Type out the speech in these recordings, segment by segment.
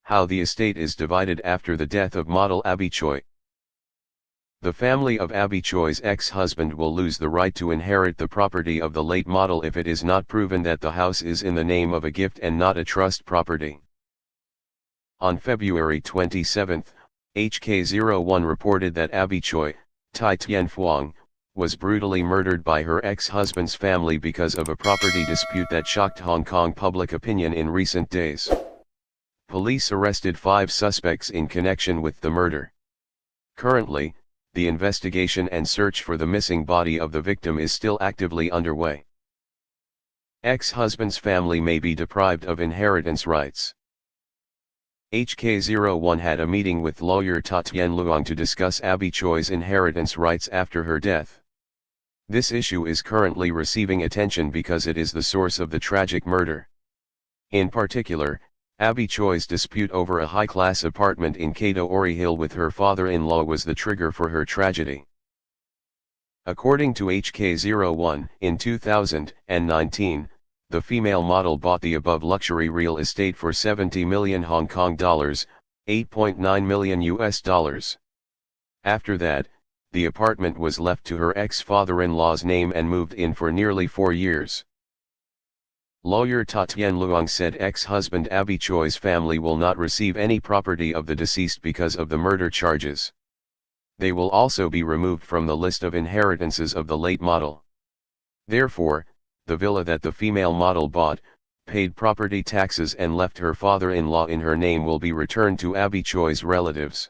How the estate is divided after the death of model Abby Choi. The family of Abby Choi's ex-husband will lose the right to inherit the property of the late model if it is not proven that the house is in the name of a gift and not a trust property. On February 27, HK01 reported that Abby Choi, Tai Tien Phuong, was brutally murdered by her ex-husband's family because of a property dispute that shocked Hong Kong public opinion in recent days. Police arrested 5 suspects in connection with the murder. Currently, the investigation and search for the missing body of the victim is still actively underway. Ex-husband's family may be deprived of inheritance rights. HK01 had a meeting with lawyer Ta Tien Luong to discuss Abby Choi's inheritance rights after her death. This issue is currently receiving attention because it is the source of the tragic murder. In particular, Abby Choi's dispute over a high-class apartment in Kato Ori Hill with her father-in-law was the trigger for her tragedy. According to HK01, in 2019, the female model bought the above luxury real estate for 70 million Hong Kong dollars, $8.9 million US. After that, the apartment was left to her ex-father-in-law's name and moved in for nearly 4 years. Lawyer Ta Tien Luong said ex-husband Abby Choi's family will not receive any property of the deceased because of the murder charges. They will also be removed from the list of inheritances of the late model. Therefore, the villa that the female model bought, paid property taxes and left her father-in-law in her name will be returned to Abby Choi's relatives.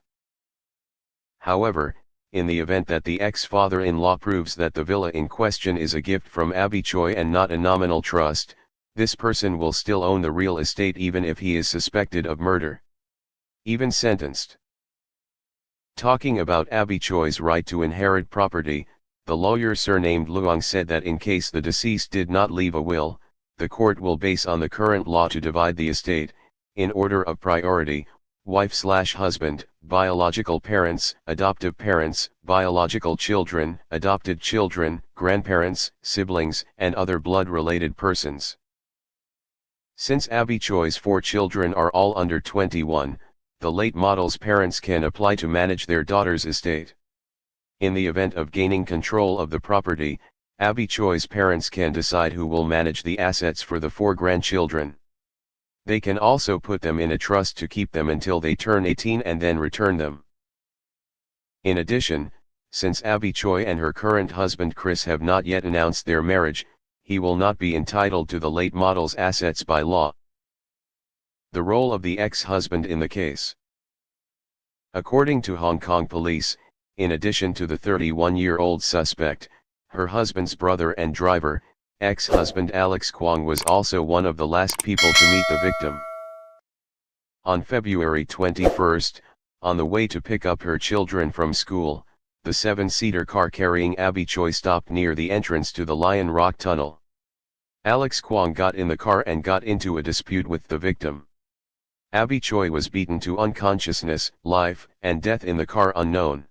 However, in the event that the ex-father-in-law proves that the villa in question is a gift from Abby Choi and not a nominal trust, this person will still own the real estate even if he is suspected of murder. Even sentenced. Talking about Abby Choi's right to inherit property, the lawyer surnamed Luong said that in case the deceased did not leave a will, the court will base on the current law to divide the estate, in order of priority, wife/husband, biological parents, adoptive parents, biological children, adopted children, grandparents, siblings, and other blood-related persons. Since Abby Choi's 4 children are all under 21, the late model's parents can apply to manage their daughter's estate. In the event of gaining control of the property, Abby Choi's parents can decide who will manage the assets for the 4 grandchildren. They can also put them in a trust to keep them until they turn 18 and then return them. In addition, since Abby Choi and her current husband Chris have not yet announced their marriage, he will not be entitled to the late model's assets by law. The role of the ex-husband in the case. According to Hong Kong police, in addition to the 31-year-old suspect, her husband's brother and driver, ex-husband Alex Kwong was also one of the last people to meet the victim. On February 21, on the way to pick up her children from school, the 7-seater car carrying Abby Choi stopped near the entrance to the Lion Rock Tunnel. Alex Kwong got in the car and got into a dispute with the victim. Abby Choi was beaten to unconsciousness, life and death in the car unknown.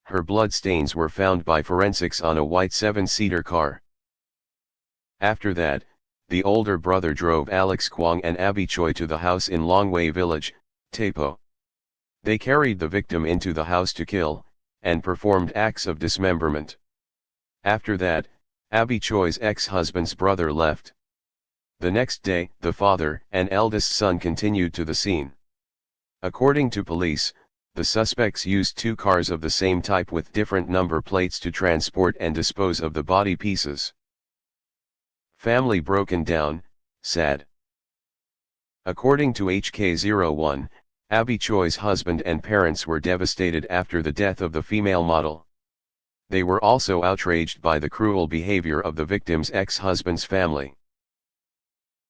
Her blood stains were found by forensics on a white 7-seater car. After that, the older brother drove Alex Kwong and Abby Choi to the house in Longwei Village, Tapo. They carried the victim into the house to kill, and performed acts of dismemberment. After that, Abby Choi's ex-husband's brother left. The next day, the father and eldest son continued to the scene. According to police, the suspects used 2 cars of the same type with different number plates to transport and dispose of the body pieces. Family broken down, sad. According to HK01, Abby Choi's husband and parents were devastated after the death of the female model. They were also outraged by the cruel behavior of the victim's ex-husband's family.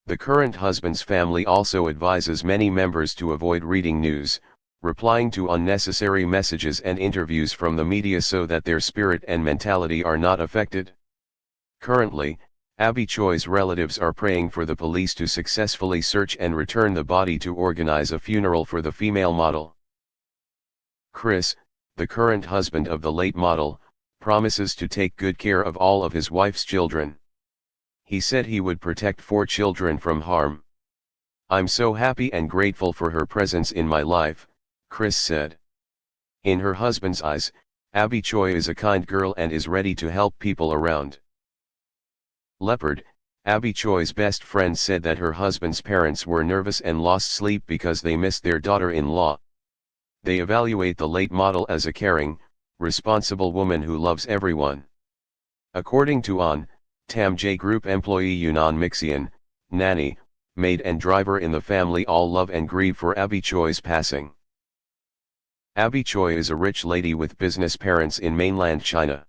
The current husband's family also advises many members to avoid reading news, replying to unnecessary messages and interviews from the media so that their spirit and mentality are not affected. Currently, Abby Choi's relatives are praying for the police to successfully search and return the body to organize a funeral for the female model. Chris, the current husband of the late model, promises to take good care of all of his wife's children. He said he would protect 4 children from harm. I'm so happy and grateful for her presence in my life, Chris said. In her husband's eyes, Abby Choi is a kind girl and is ready to help people around. Leopard, Abby Choi's best friend said that her husband's parents were nervous and lost sleep because they missed their daughter-in-law. They evaluate the late model as a caring, responsible woman who loves everyone. According to Tam J Group employee Yunan Mixian, nanny, maid and driver in the family all love and grieve for Abby Choi's passing. Abby Choi is a rich lady with business parents in mainland China.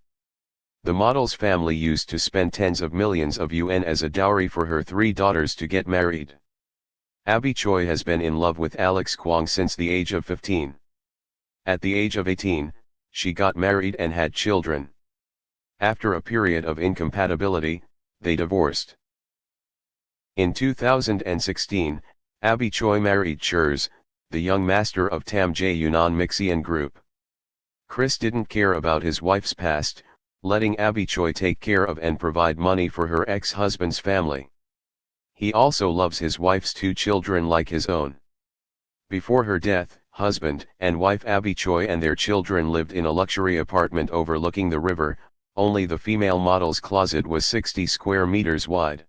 The model's family used to spend tens of millions of yuan as a dowry for her 3 daughters to get married. Abby Choi has been in love with Alex Kwong since the age of 15. At the age of 18, she got married and had children. After a period of incompatibility, they divorced. In 2016, Abby Choi married Chers, the young master of Tam J Yunan Mixian Group. Chris didn't care about his wife's past, letting Abby Choi take care of and provide money for her ex-husband's family. He also loves his wife's 2 children like his own. Before her death, husband and wife Abby Choi and their children lived in a luxury apartment overlooking the river. Only the female model's closet was 60 square meters wide.